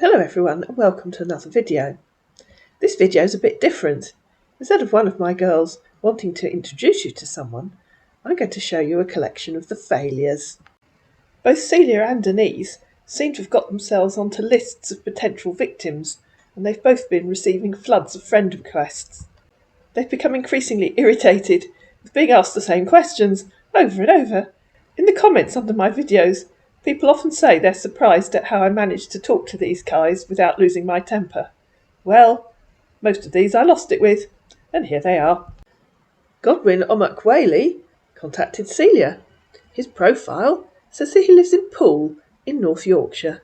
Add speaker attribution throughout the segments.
Speaker 1: Hello everyone and welcome to another video. This video is a bit different. Instead of one of my girls wanting to introduce you to someone, I'm going to show you a collection of the failures. Both Celia and Denise seem to have got themselves onto lists of potential victims, and they've both been receiving floods of friend requests. They've become increasingly irritated with being asked the same questions over and over. In the comments under my videos, people often say they're surprised at how I managed to talk to these guys without losing my temper. Well, most of these I lost it with, and here they are. Godwin Omakweli contacted Celia. His profile says that he lives in Poole in North Yorkshire.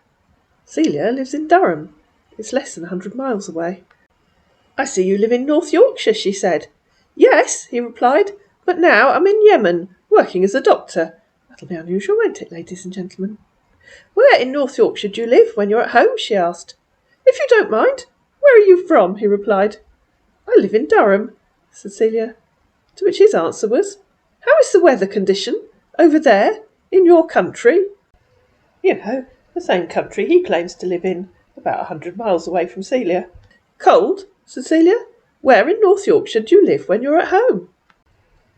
Speaker 1: Celia lives in Durham. It's less than 100 miles away. I see you live in North Yorkshire, she said. Yes, he replied, but now I'm in Yemen, working as a doctor. That'll be unusual, won't it, ladies and gentlemen? Where in North Yorkshire do you live when you're at home, she asked. If you don't mind. Where are you from, he replied. I live in Durham, said Celia, to which his answer was, how is the weather condition over there in your country? You know, the same country he claims to live in, about 100 miles away from Celia. Cold, said Celia. Where in North Yorkshire do you live when you're at home?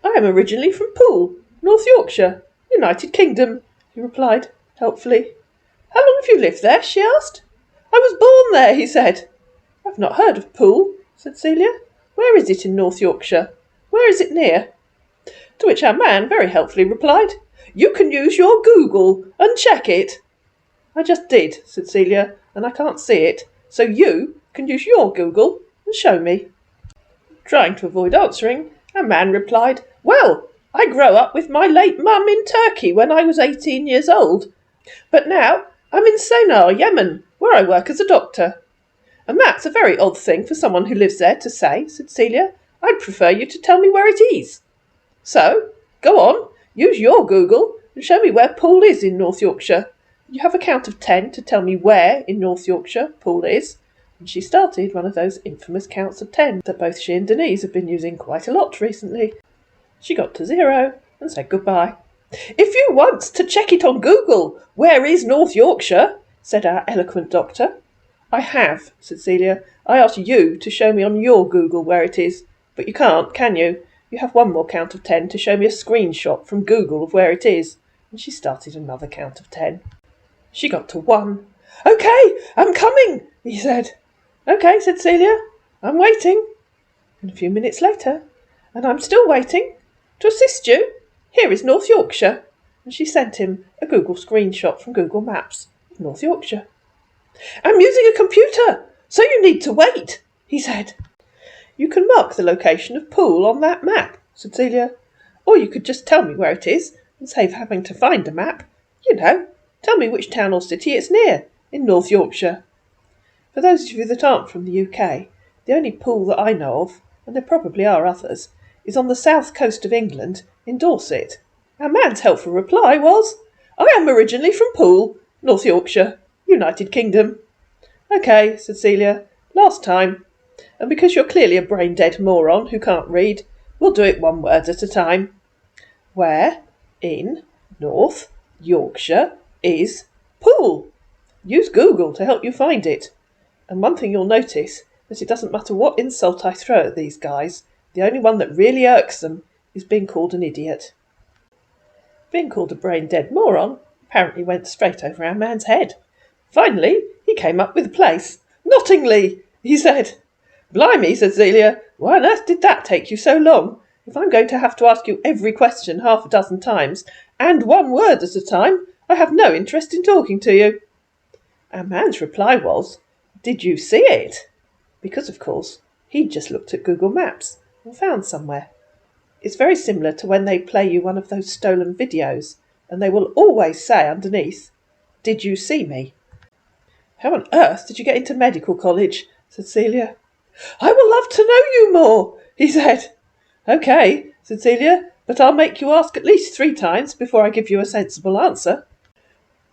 Speaker 1: I am originally from Poole, North Yorkshire, United Kingdom, he replied, helpfully. How long have you lived there, she asked. I was born there, he said. I've not heard of Poole, said Celia. Where is it in North Yorkshire? Where is it near? To which our man very helpfully replied, you can use your Google and check it. I just did, said Celia, and I can't see it, so you can use your Google and show me. Trying to avoid answering, our man replied, well, I grew up with my late mum in Turkey when I was 18 years old, but now I'm in Sennar, Yemen, where I work as a doctor. And that's a very odd thing for someone who lives there to say, said Celia. I'd prefer you to tell me where it is. So, go on, use your Google and show me where Poole is in North Yorkshire. You have a count of 10 to tell me where in North Yorkshire Poole is. And she started one of those infamous counts of 10 that both she and Denise have been using quite a lot recently. She got to 0 and said goodbye. If you want to check it on Google, where is North Yorkshire? Said our eloquent doctor. I have, said Celia. I asked you to show me on your Google where it is, but you can't, can you? You have one more count of 10 to show me a screenshot from Google of where it is. And she started another count of 10. She got to 1. Okay, I'm coming, he said. Okay, said Celia. I'm waiting. And a few minutes later, and I'm still waiting. To assist you, here is North Yorkshire. And she sent him a Google screenshot from Google Maps of North Yorkshire. I'm using a computer, so you need to wait, he said. You can mark the location of Poole on that map, said Celia. Or you could just tell me where it is and save having to find a map. You know, tell me which town or city it's near in North Yorkshire. For those of you that aren't from the UK, the only Poole that I know of, and there probably are others, is on the south coast of England in Dorset. Our man's helpful reply was, I am originally from Poole, North Yorkshire, United Kingdom. Okay, said Celia, last time. And because you're clearly a brain-dead moron who can't read, we'll do it one word at a time. Where in North Yorkshire is Poole? Use Google to help you find it. And one thing you'll notice, that it doesn't matter what insult I throw at these guys, the only one that really irks them is being called an idiot. Being called a brain-dead moron apparently went straight over our man's head. Finally, he came up with a place. Nottingley, he said. Blimey, said Celia. Why on earth did that take you so long? If I'm going to have to ask you every question half a dozen times, and one word at a time, I have no interest in talking to you. Our man's reply was, did you see it? Because, of course, he'd just looked at Google Maps and found somewhere. It's very similar to when they play you one of those stolen videos, and they will always say underneath, did you see me? How on earth did you get into medical college? Said Celia. I will love to know you more, he said. Okay, said Celia, but I'll make you ask at least 3 times before I give you a sensible answer.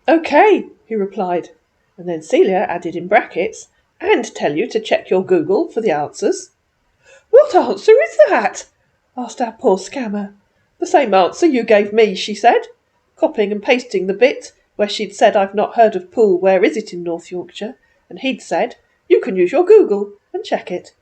Speaker 1: Okay, he replied, and then Celia added in brackets, and tell you to check your Google for the answers. What answer is that? Asked our poor scammer. The same answer you gave me, she said, copying and pasting the bit where she'd said I've not heard of Poole, where is it in North Yorkshire, and he'd said, "You can use your Google and check it."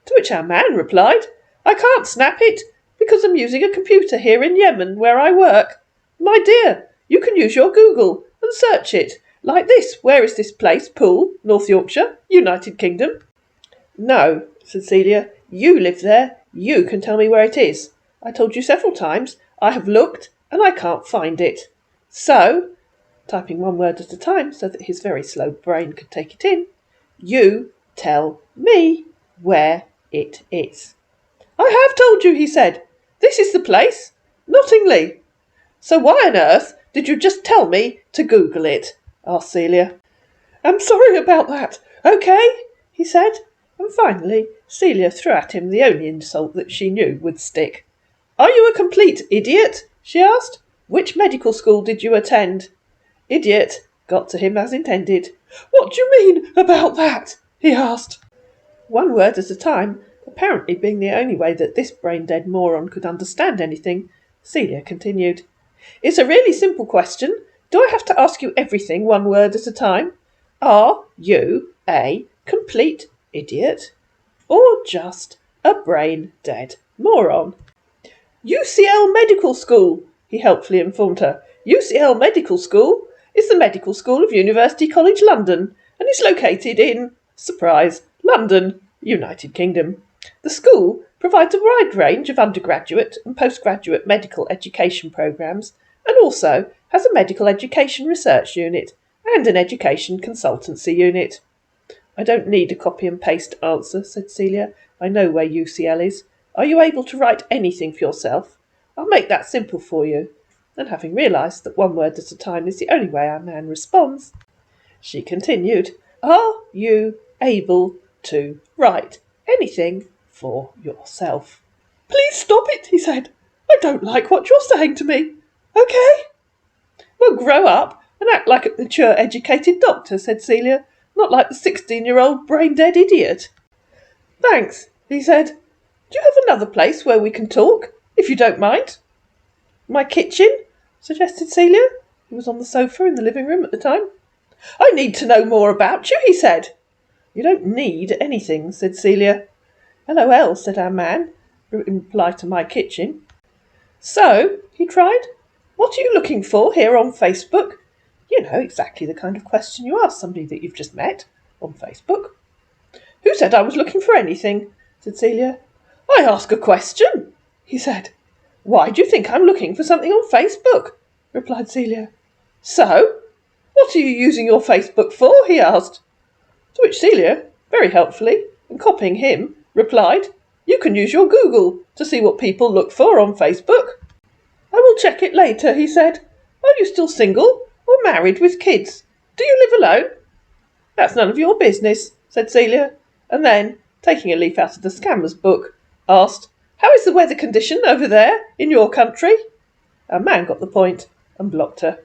Speaker 1: To which our man replied, "I can't snap it because I'm using a computer here in Yemen where I work." "My dear, you can use your Google and search it. Like this, where is this place? Poole, North Yorkshire, United Kingdom." "No," said Celia, "you live there. You can tell me where it is. I told you several times. I have looked and I can't find it. So," typing one word at a time so that his very slow brain could take it in, "you tell me where it is." "I have told you," he said. "This is the place. Nottingley." "So why on earth did you just tell me to Google it?" asked Celia. "I'm sorry about that. Okay," he said. And finally Celia threw at him the only insult that she knew would stick. "Are you a complete idiot?" she asked. "Which medical school did you attend?" Idiot got to him as intended. "What do you mean about that?" he asked. One word at a time, apparently being the only way that this brain-dead moron could understand anything, Celia continued. "It's a really simple question. Do I have to ask you everything one word at a time? Are you a complete idiot or just a brain-dead moron?" "UCL Medical School," he helpfully informed her. "UCL Medical School is the medical school of University College London and is located in, surprise, London, United Kingdom. The school provides a wide range of undergraduate and postgraduate medical education programmes and also has a medical education research unit and an education consultancy unit." "I don't need a copy and paste answer," said Celia. "I know where UCL is. Are you able to write anything for yourself? I'll make that simple for you." And having realised that one word at a time is the only way our man responds, she continued, "Are you able to write anything for yourself?" "Please stop it," he said. "I don't like what you're saying to me. Okay?" "Well, grow up and act like a mature, educated doctor," said Celia, "not like the 16-year-old brain-dead idiot." "Thanks," he said. "Do you have another place where we can talk, if you don't mind?" "My kitchen?" suggested Celia, who was on the sofa in the living room at the time. "I need to know more about you," he said. "You don't need anything," said Celia. "LOL," said our man, in reply to "my kitchen." "So," he tried, "what are you looking for here on Facebook?" You know, exactly the kind of question you ask somebody that you've just met on Facebook. "Who said I was looking for anything?" said Celia. "I ask a question," he said. "Why do you think I'm looking for something on Facebook?" replied Celia. "So, what are you using your Facebook for?" he asked. To which Celia, very helpfully, and copying him, replied, "You can use your Google to see what people look for on Facebook." "I will check it later," he said. "Are you still single or married with kids? Do you live alone?" "That's none of your business," said Celia, and then, taking a leaf out of the scammer's book, asked, "How is the weather condition over there in your country?" Our man got the point and blocked her.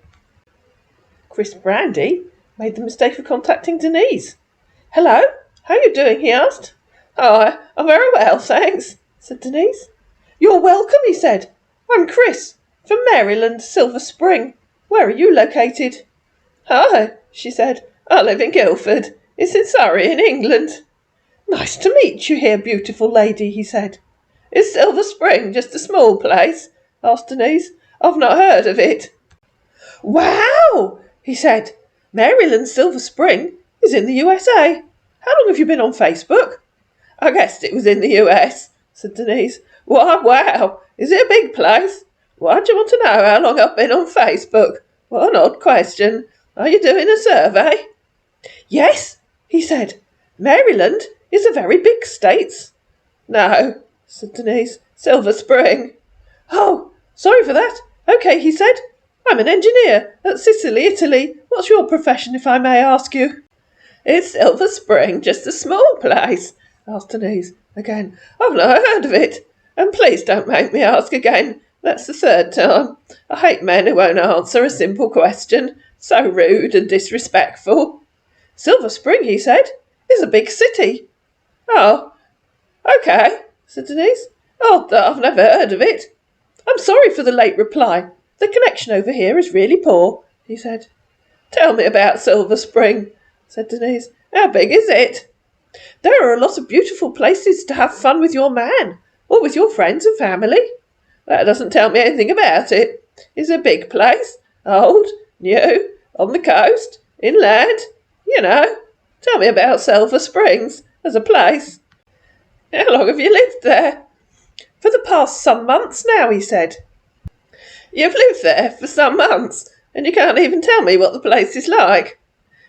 Speaker 1: Chris Brandy made the mistake of contacting Denise. "Hello, how are you doing?" he asked. "Oh, I'm very well, thanks," said Denise. "You're welcome," he said. "I'm Chris, from Maryland, Silver Spring. Where are you located?" "Hi," she said. "I live in Guildford. It's in Surrey, in England." "Nice to meet you here, beautiful lady," he said. "Is Silver Spring just a small place?" asked Denise. "I've not heard of it." "Wow," he said. "Maryland Silver Spring is in the USA. How long have you been on Facebook?" "I guessed it was in the US," said Denise. "Why, wow, is it a big place? Why do you want to know how long I've been on Facebook? What an odd question. Are you doing a survey?" "Yes," he said. "Maryland is a very big state." "No," said Denise. "Silver Spring." "Oh, sorry for that. Okay," he said. "I'm an engineer at Sicily, Italy. What's your profession, if I may ask you?" "Is Silver Spring just a small place?" asked Denise. Again, "I've not heard of it. And please don't make me ask again. That's the third time. I hate men who won't answer a simple question. So rude and disrespectful." "Silver Spring," he said, "is a big city." "Oh, okay," said Denise. "Odd that I've never heard of it." "I'm sorry for the late reply. The connection over here is really poor," he said. "Tell me about Silver Spring," said Denise. How big is it? There are a lot of beautiful places to have fun with your man, or with your friends and family. That doesn't tell me anything about it. Is it a big place? Old? New? On the coast? Inland? You know. Tell me about Silver Springs as a place. How long have you lived there? For the past some months now, he said. You've lived there for some months, and you can't even tell me what the place is like.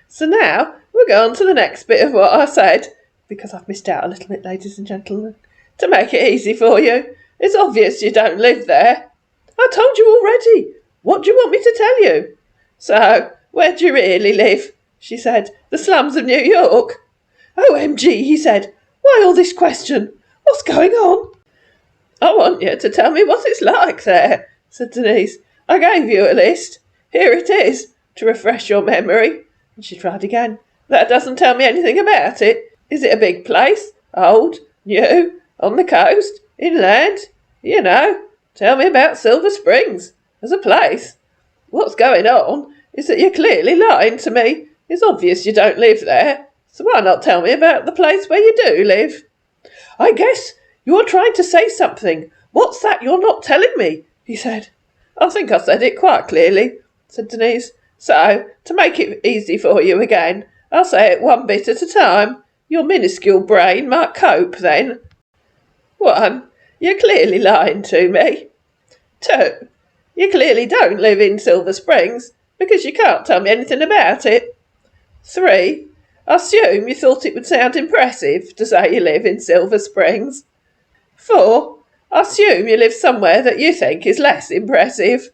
Speaker 1: So now we'll go on to the next bit of what I said, because I've missed out a little bit, ladies and gentlemen. To make it easy for you, it's obvious you don't live there. I told you already. What do you want me to tell you? So, where do you really live? She said. The slums of New York. OMG, he said. Why all this question? What's going on? I want you to tell me what it's like there, said Denise. I gave you a list. Here it is, to refresh your memory. And she tried again. That doesn't tell me anything about it. Is it a big place? Old? New? On the coast? Inland? You know. Tell me about Silver Springs as a place. What's going on is that you're clearly lying to me. It's obvious you don't live there. So why not tell me about the place where you do live? I guess you're trying to say something. What's that you're not telling me? He said. I think I said it quite clearly, said Denise. So, to make it easy for you again, I'll say it one bit at a time. Your minuscule brain might cope then. 1. You're clearly lying to me. 2. You clearly don't live in Silver Springs, because you can't tell me anything about it. 3. I assume you thought it would sound impressive to say you live in Silver Springs. 4. I assume you live somewhere that you think is less impressive.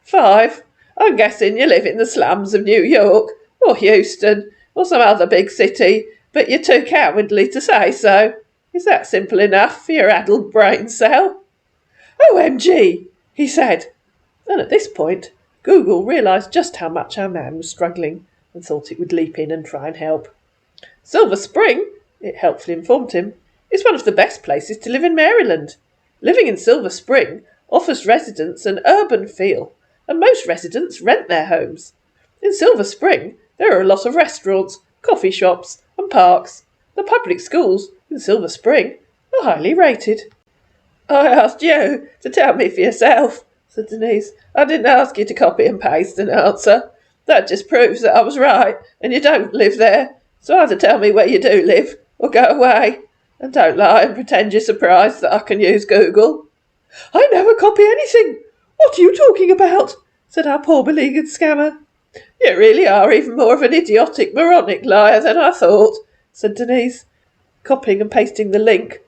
Speaker 1: 5. I'm guessing you live in the slums of New York, or Houston, or some other big city, but you're too cowardly to say so. Is that simple enough for your addled brain cell? OMG, he said. And at this point, Google realised just how much our man was struggling and thought it would leap in and try and help. Silver Spring, it helpfully informed him, is one of the best places to live in Maryland. Living in Silver Spring offers residents an urban feel, and most residents rent their homes. In Silver Spring, there are a lot of restaurants, coffee shops, and parks. The public schools in Silver Spring are highly rated. I asked you to tell me for yourself, said Denise. I didn't ask you to copy and paste an answer. That just proves that I was right, and you don't live there. So either tell me where you do live, or go away. And don't lie and pretend you're surprised that I can use Google. I never copy anything. What are you talking about? Said our poor beleaguered scammer. You really are even more of an idiotic, moronic liar than I thought, said Denise, copying and pasting the link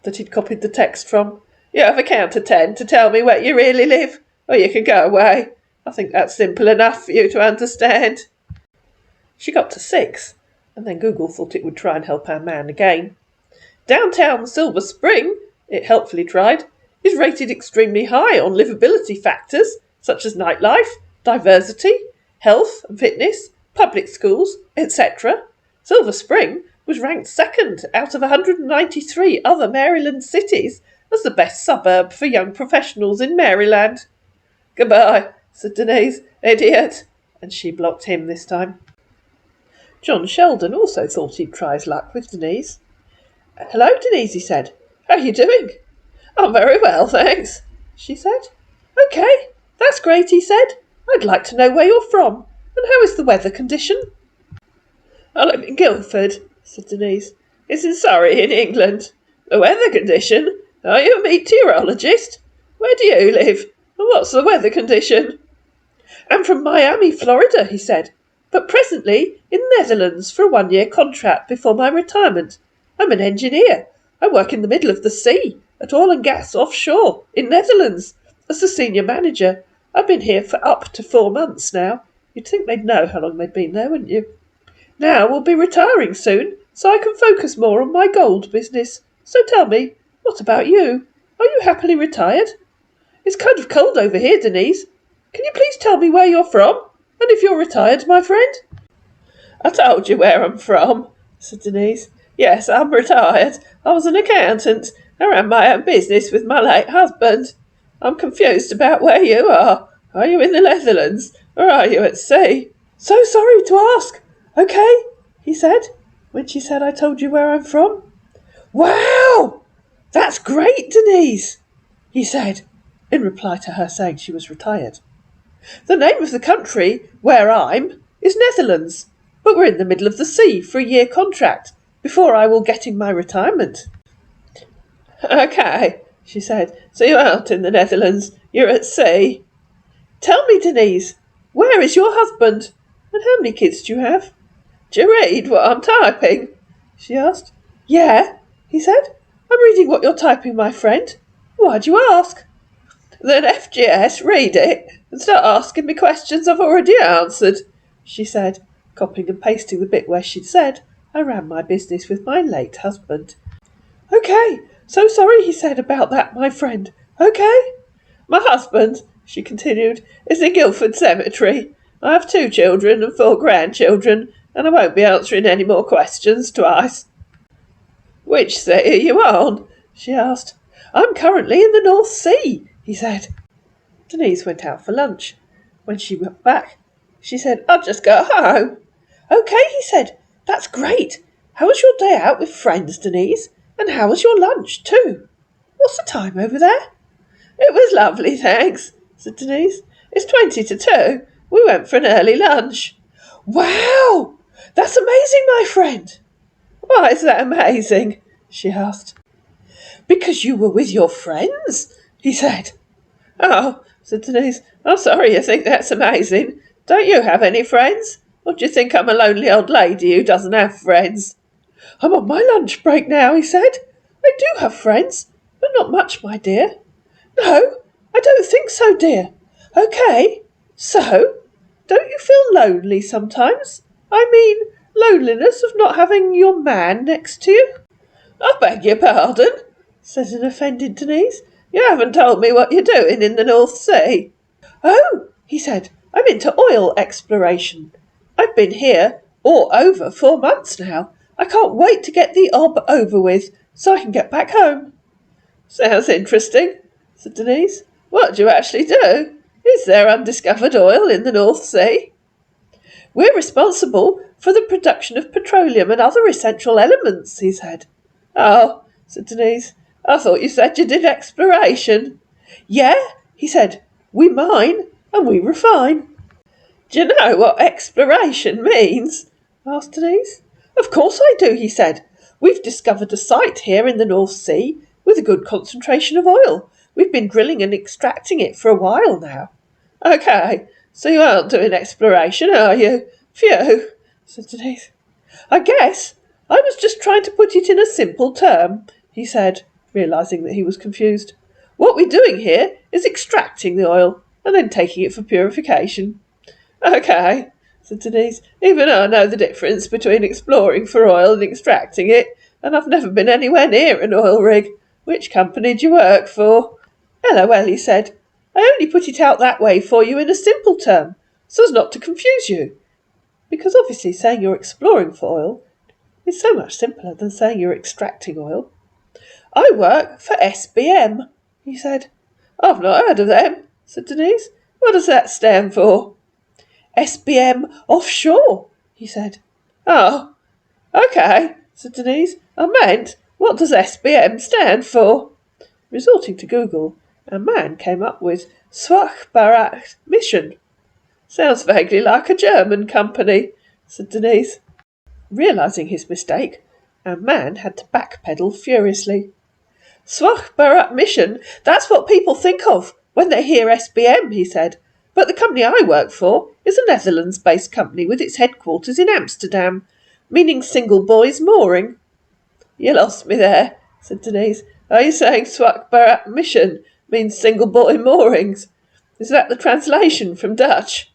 Speaker 1: that he'd copied the text from. You have a count to 10 to tell me where you really live, or you can go away. I think that's simple enough for you to understand. She got to 6, and then Google thought it would try and help our man again. Downtown Silver Spring, it helpfully tried, is rated extremely high on livability factors such as nightlife, diversity, health and fitness, public schools, etc. Silver Spring was ranked 2nd out of 193 other Maryland cities as the best suburb for young professionals in Maryland. Goodbye, said Denise. Idiot. And she blocked him this time. John Sheldon also thought he'd try his luck with Denise. Hello, Denise, he said. How are you doing? I'm very well, thanks, she said. OK, that's great, he said. I'd like to know where you're from, and how is the weather condition? I live in Guildford, said Denise. It's in Surrey, in England. The weather condition? Are you a meteorologist? Where do you live, and what's the weather condition? I'm from Miami, Florida, he said, but presently in the Netherlands for a 1-year contract before my retirement. I'm an engineer. I work in the middle of the sea, at oil and gas offshore, in Netherlands, as the senior manager. I've been here for up to 4 months now. You'd think they'd know how long they'd been there, wouldn't you? Now we'll be retiring soon, so I can focus more on my gold business. So tell me, what about you? Are you happily retired? It's kind of cold over here, Denise. Can you please tell me where you're from, and if you're retired, my friend? I told you where I'm from, said Denise. Yes, I'm retired. I was an accountant. I ran my own business with my late husband. I'm confused about where you are. Are you in the Netherlands, or are you at sea? So sorry to ask. OK, he said. when she said I told you where I'm from. "Wow! That's great, Denise," he said, in reply to her saying she was retired. "The name of the country where I'm is Netherlands, but we're in the middle of the sea for a year contract before I will get in my retirement." "Okay," she said, "so you aren't in the Netherlands, you're at sea. Tell me, Denise, where is your husband, and how many kids do you have?" "Do you read what I'm typing?" she asked. "Yeah," he said. "I'm reading what you're typing, my friend. Why do you ask?" "Then FGS, read it, and start asking me questions I've already answered," she said, copying and pasting the bit where she'd said, "I ran my business with my late husband." "Okay, so sorry," he said, "about that, my friend. Okay? My husband," she continued, "is in Guildford Cemetery. I have 2 children and 4 grandchildren, and I won't be answering any more questions twice." "Which sea are you on?" she asked. "I'm currently in the North Sea," he said. Denise went out for lunch. When she went back, she said, "I'll just go home." "Okay," he said. "That's great. How was your day out with friends, Denise? And how was your lunch, too? What's the time over there?" "It was lovely, thanks," said Denise. "It's 20 to 2. We went for an early lunch." "Wow! That's amazing, my friend." "Why is that amazing?" she asked. "Because you were with your friends," he said. "Oh," said Denise, "I'm sorry you think that's amazing. Don't you have any friends? Or do you think I'm a lonely old lady who doesn't have friends?" "I'm on my lunch break now," he said. "I do have friends, but not much, my dear." "No, I don't think so, dear." "Okay, so, don't you feel lonely sometimes? I mean, loneliness of not having your man next to you?" "I beg your pardon," said an offended Denise. "You haven't told me what you're doing in the North Sea." "Oh," he said, "I'm into oil exploration. I've been here or over 4 months now. I can't wait to get the ob over with so I can get back home." "Sounds interesting," said Denise. "What do you actually do? Is there undiscovered oil in the North Sea?" "We're responsible for the production of petroleum and other essential elements," he said. "Oh," said Denise, "I thought you said you did exploration." "Yeah," he said, "we mine and we refine." "Do you know what exploration means?" asked Denise. "Of course I do," he said. "We've discovered a site here in the North Sea with a good concentration of oil. We've been drilling and extracting it for a while now." "Okay, so you aren't doing exploration, are you? Phew," said Denise. "I guess I was just trying to put it in a simple term," he said, realising that he was confused. "What we're doing here is extracting the oil and then taking it for purification." "Okay," said Denise. "Even I know the difference between exploring for oil and extracting it, and I've never been anywhere near an oil rig. Which company do you work for?" "LOL," he said. "I only put it out that way for you in a simple term, so as not to confuse you. Because obviously saying you're exploring for oil is so much simpler than saying you're extracting oil." "I work for SBM," he said. "I've not heard of them," said Denise. "What does that stand for?" "SBM Offshore," he said. "Oh, okay," said Denise. "I meant, what does SBM stand for?" Resorting to Google, a man came up with Schwachbarat Mission. "Sounds vaguely like a German company," said Denise. Realising his mistake, a man had to backpedal furiously. "Schwachbarat Mission, that's what people think of when they hear SBM," he said. "But the company I work for is a Netherlands-based company with its headquarters in Amsterdam, meaning single boys mooring." "You lost me there," said Denise. "Are you saying Schwachbarat Mission means single boy moorings? Is that the translation from Dutch?"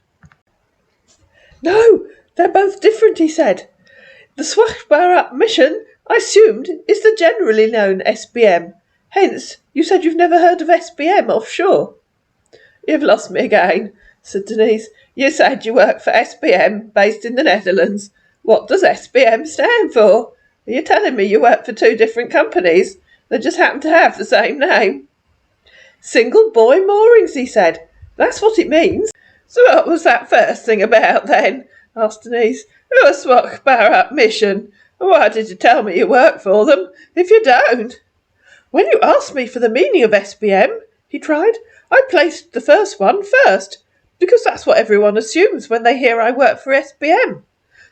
Speaker 1: "No, they're both different," he said. "The Schwachbarat Mission, I assumed, is the generally known SBM. Hence, you said you've never heard of SBM Offshore." "You've lost me again," said Denise. "You said you work for SBM, based in the Netherlands. What does SBM stand for? Are you telling me you work for 2 different companies that just happen to have the same name?" "Single boy moorings," he said. "That's what it means." "So what was that first thing about then?" asked Denise. "A Schwachbarat Mission. Why did you tell me you work for them, if you don't? When you asked me for the meaning of SBM, he tried, I placed the first one first, because that's what everyone assumes when they hear I work for SBM.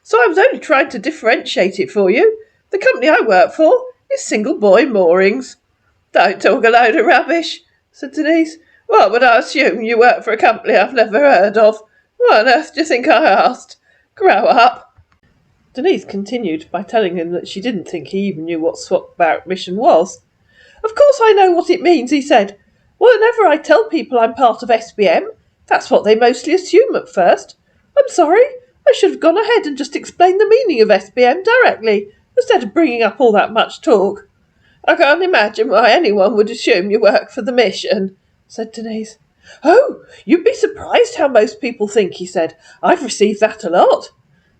Speaker 1: So I was only trying to differentiate it for you. The company I work for is Single Boy Moorings. Don't talk a load of rubbish, said Denise. What would I assume you work for a company I've never heard of? What on earth do you think I asked? Grow up. Denise continued by telling him that she didn't think he even knew what swap back mission was. Of course I know what it means, he said. Whenever I tell people I'm part of SBM, that's what they mostly assume at first. I'm sorry, I should have gone ahead and just explained the meaning of SBM directly, instead of bringing up all that much talk. I can't imagine why anyone would assume you work for the mission, said Denise. Oh, you'd be surprised how most people think, he said. I've received that a lot.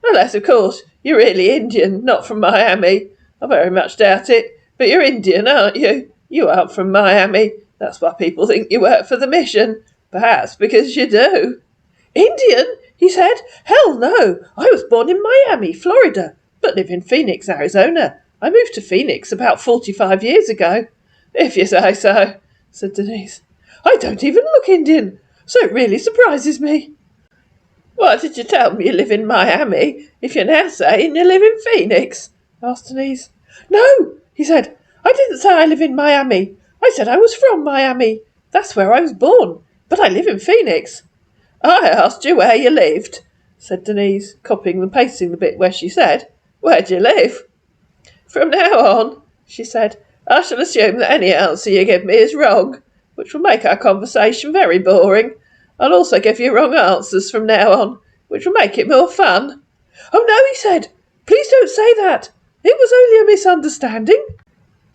Speaker 1: Unless, of course, you're really Indian, not from Miami. I very much doubt it, but you're Indian, aren't you? You aren't from Miami. That's why people think you work for the mission. Perhaps because you do. Indian? He said. Hell no. I was born in Miami, Florida, but live in Phoenix, Arizona. I moved to Phoenix about 45 years ago. If you say so, said Denise. I don't even look Indian, so it really surprises me. Why did you tell me you live in Miami if you're now saying you live in Phoenix? Asked Denise. No, he said. I didn't say I live in Miami. I said I was from Miami. That's where I was born, but I live in Phoenix. I asked you where you lived, said Denise, copying and pasting the bit where she said, Where do you live? From now on, she said, I shall assume that any answer you give me is wrong, which will make our conversation very boring. I'll also give you wrong answers from now on, which will make it more fun. Oh no, he said. Please don't say that. It was only a misunderstanding.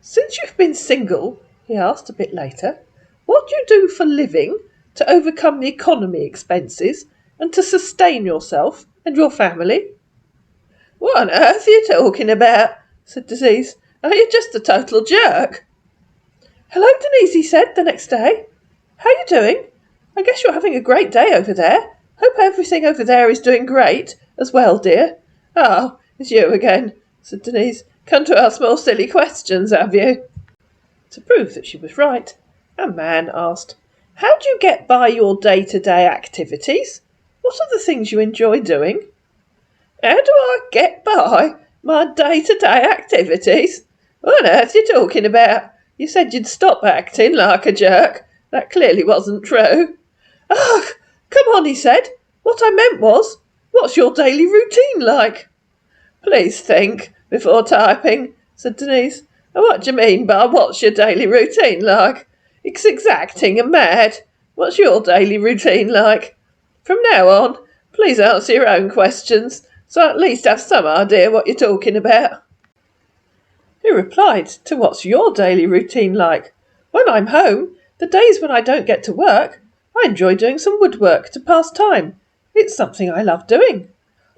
Speaker 1: Since you've been single, he asked a bit later, what do you do for living to overcome the economy expenses and to sustain yourself and your family? What on earth are you talking about? Said Denise. Are you just a total jerk? Hello, Denise, he said the next day. How you doing? I guess you're having a great day over there. Hope everything over there is doing great as well, dear. Oh, it's you again, said Denise. Come to ask more silly questions, have you? To prove that she was right, a man asked, How do you get by your day-to-day activities? What are the things you enjoy doing? How do I get by my day-to-day activities? What on earth are you talking about? You said you'd stop acting like a jerk. That clearly wasn't true. Ugh, come on, he said. What I meant was, what's your daily routine like? Please think before typing, said Denise. What do you mean by what's your daily routine like? It's exacting and mad. What's your daily routine like? From now on, please answer your own questions, so I at least have some idea what you're talking about. He replied to what's your daily routine like? When I'm home, the days when I don't get to work, I enjoy doing some woodwork to pass time. It's something I love doing.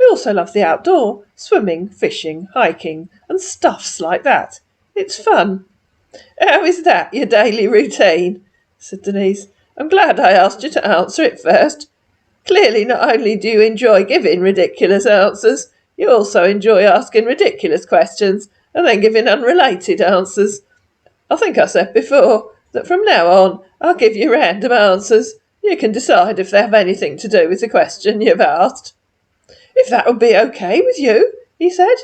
Speaker 1: I also love the outdoor, swimming, fishing, hiking, and stuffs like that. It's fun. How is that your daily routine? Said Denise. I'm glad I asked you to answer it first. Clearly not only do you enjoy giving ridiculous answers, you also enjoy asking ridiculous questions and then giving unrelated answers. I think I said before that from now on I'll give you random answers. You can decide if they have anything to do with the question you've asked. If that would be okay with you, he said.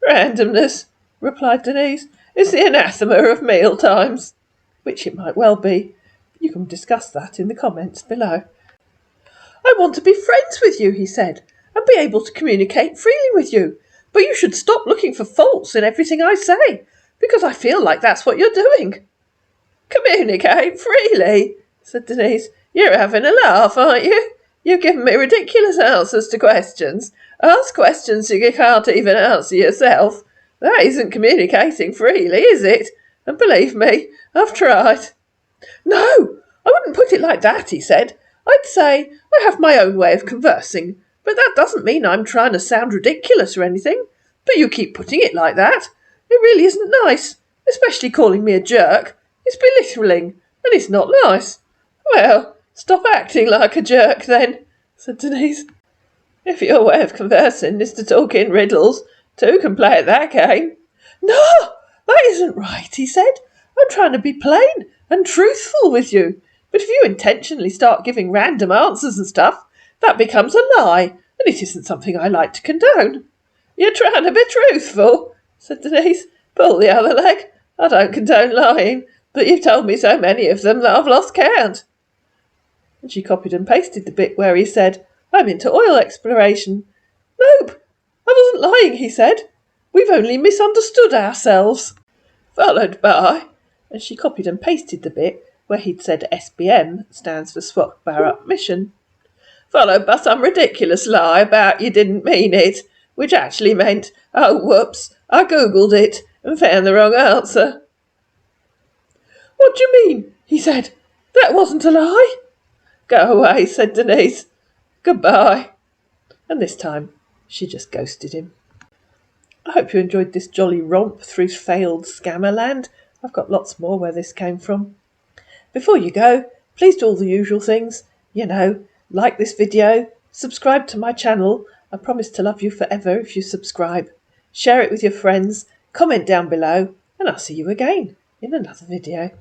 Speaker 1: Randomness, replied Denise, is the anathema of meal times. Which it might well be. You can discuss that in the comments below. I want to be friends with you, he said, and be able to communicate freely with you. But you should stop looking for faults in everything I say, because I feel like that's what you're doing. Communicate freely, said Denise. You're having a laugh, aren't you? You've given me ridiculous answers to questions. Ask questions you can't even answer yourself. That isn't communicating freely, is it? And believe me, I've tried. No, I wouldn't put it like that, he said. I'd say I have my own way of conversing, but that doesn't mean I'm trying to sound ridiculous or anything. But you keep putting it like that. It really isn't nice, especially calling me a jerk. It's belittling, and it's not nice. Well, stop acting like a jerk then, said Denise. If your way of conversing is to talk in riddles, Two can play at that game. No, that isn't right, he said. I'm trying to be plain and truthful with you. But if you intentionally start giving random answers and stuff, that becomes a lie, and it isn't something I like to condone. You're trying to be truthful, said Denise. Pull the other leg. I don't condone lying, but you've told me so many of them that I've lost count. And she copied and pasted the bit where he said, I'm into oil exploration. Nope, I wasn't lying, he said. We've only misunderstood ourselves. Followed by, and she copied and pasted the bit where he'd said SBM stands for Swap Barrett Mission. Followed by some ridiculous lie about you didn't mean it, which actually meant, oh whoops, I googled it and found the wrong answer. What do you mean? He said. That wasn't a lie. Go away, said Denise. Goodbye. And this time she just ghosted him. I hope you enjoyed this jolly romp through failed scammer land. I've got lots more where this came from. Before you go, please do all the usual things. Like this video, subscribe to my channel. I promise to love you forever if you subscribe. Share it with your friends, comment down below, and I'll see you again in another video.